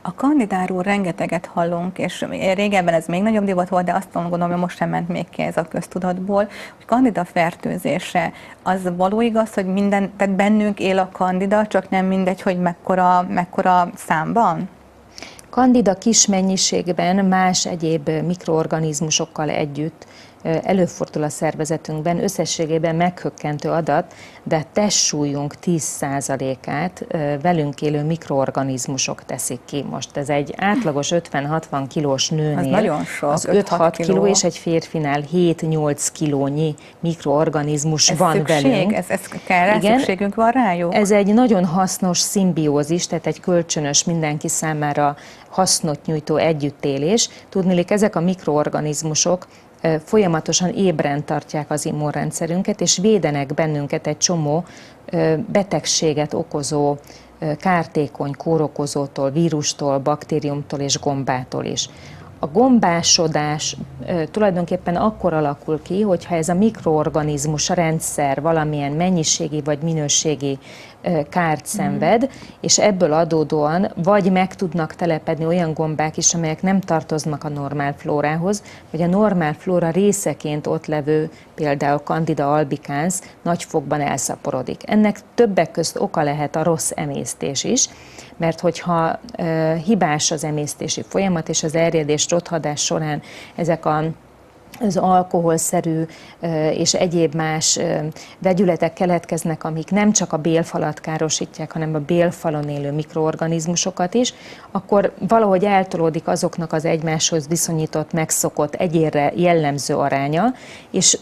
A kandidáról rengeteget hallunk, és régebben ez még nagyobb divat volt, de azt gondolom, hogy most sem ment még ki ez a köztudatból, hogy kandida fertőzése, az való igaz, hogy tehát bennünk él a kandida, csak nem mindegy, hogy mekkora számban? Kandida kis mennyiségben más egyéb mikroorganizmusokkal együtt előfordul a szervezetünkben, összességében meghökkentő adat, de testsúlyunk 10%-át velünk élő mikroorganizmusok teszik ki. Most ez egy átlagos 50-60 kilós nőnél, az nagyon sok, az 5-6 kiló, és egy férfinál 7-8 kilónyi mikroorganizmus van velünk. Ez kell, igen, szükségünk van rájuk? Ez egy nagyon hasznos szimbiózis, tehát egy kölcsönös, mindenki számára hasznot nyújtó együttélés. Tudniillik, ezek a mikroorganizmusok folyamatosan ébren tartják az immunrendszerünket, és védenek bennünket egy csomó betegséget okozó, kártékony kórokozótól, vírustól, baktériumtól és gombától is. A gombásodás tulajdonképpen akkor alakul ki, hogyha ez a mikroorganizmus rendszer valamilyen mennyiségi vagy minőségi kárt szenved, és ebből adódóan vagy meg tudnak telepedni olyan gombák is, amelyek nem tartoznak a normál flórához, vagy a normál flóra részeként ott levő, például Candida albicans nagyfokban elszaporodik. Ennek többek közt oka lehet a rossz emésztés is, mert hogyha hibás az emésztési folyamat, és az erjedés, rothadás során ezek az alkoholszerű és egyéb más vegyületek keletkeznek, amik nem csak a bélfalat károsítják, hanem a bélfalon élő mikroorganizmusokat is, akkor valahogy eltolódik azoknak az egymáshoz viszonyított, megszokott, egyénre jellemző aránya, és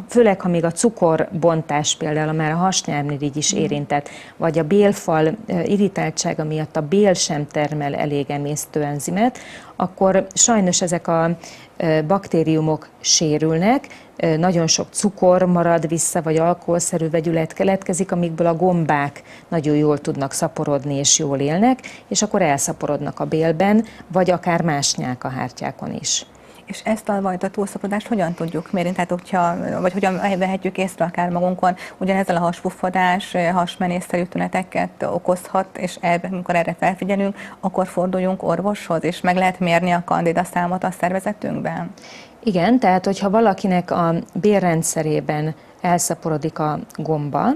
főleg, ha még a cukorbontás például már a hasnyálmirigy is érintett, vagy a bélfal irritáltsága miatt a bél sem termel elég emésztő enzimet, akkor sajnos ezek a baktériumok sérülnek, nagyon sok cukor marad vissza, vagy alkoholszerű vegyület keletkezik, amikből a gombák nagyon jól tudnak szaporodni és jól élnek, és akkor elszaporodnak a bélben, vagy akár más nyálkahártyákon is. És ezt a fajta túlszaporodást hogyan tudjuk mérni? Tehát, vagy hogyan vehetjük észre akár magunkon, ugyanezzel a haspuffadás, hasmenészszerű tüneteket okozhat, és amikor erre felfigyelünk, akkor forduljunk orvoshoz, és meg lehet mérni a kandida számot a szervezetünkben? Igen, tehát hogyha valakinek a bélrendszerében elszaporodik a gomba,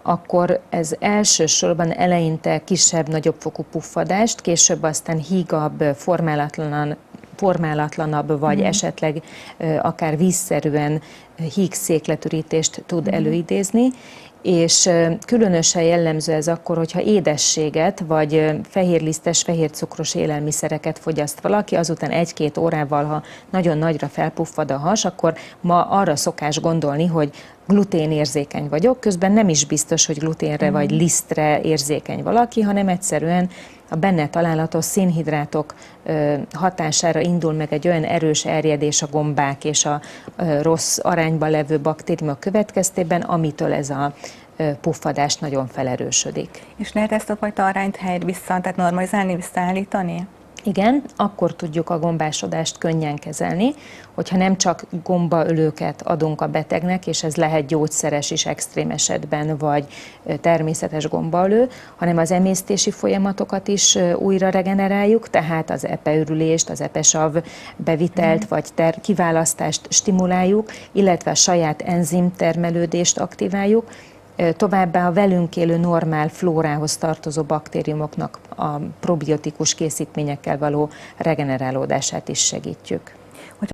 akkor ez elsősorban eleinte kisebb-nagyobb fokú puffadást, később aztán hígabb, formálatlanabb, vagy esetleg akár vízszerűen hígszékletürítést tud előidézni, és különösen jellemző ez akkor, hogyha édességet, vagy fehérlisztes, fehércukros élelmiszereket fogyaszt valaki, azután 1-2 órával, ha nagyon nagyra felpuffad a has, akkor ma arra szokás gondolni, hogy gluténérzékeny vagyok, közben nem is biztos, hogy gluténre vagy lisztre érzékeny valaki, hanem egyszerűen a benne található szénhidrátok hatására indul meg egy olyan erős erjedés a gombák és a rossz arányban levő baktériumok következtében, amitől ez a puffadás nagyon felerősödik. És lehet ezt a fajta arányt tehát normalizálni, visszaállítani? Igen, akkor tudjuk a gombásodást könnyen kezelni, hogyha nem csak gombaölőket adunk a betegnek, és ez lehet gyógyszeres is extrém esetben, vagy természetes gombaölő, hanem az emésztési folyamatokat is újra regeneráljuk, tehát az epeürülést, az epesav bevitelt, vagy kiválasztást stimuláljuk, illetve a saját enzimtermelődést aktiváljuk. Továbbá a velünk élő normál flórához tartozó baktériumoknak a probiotikus készítményekkel való regenerálódását is segítjük.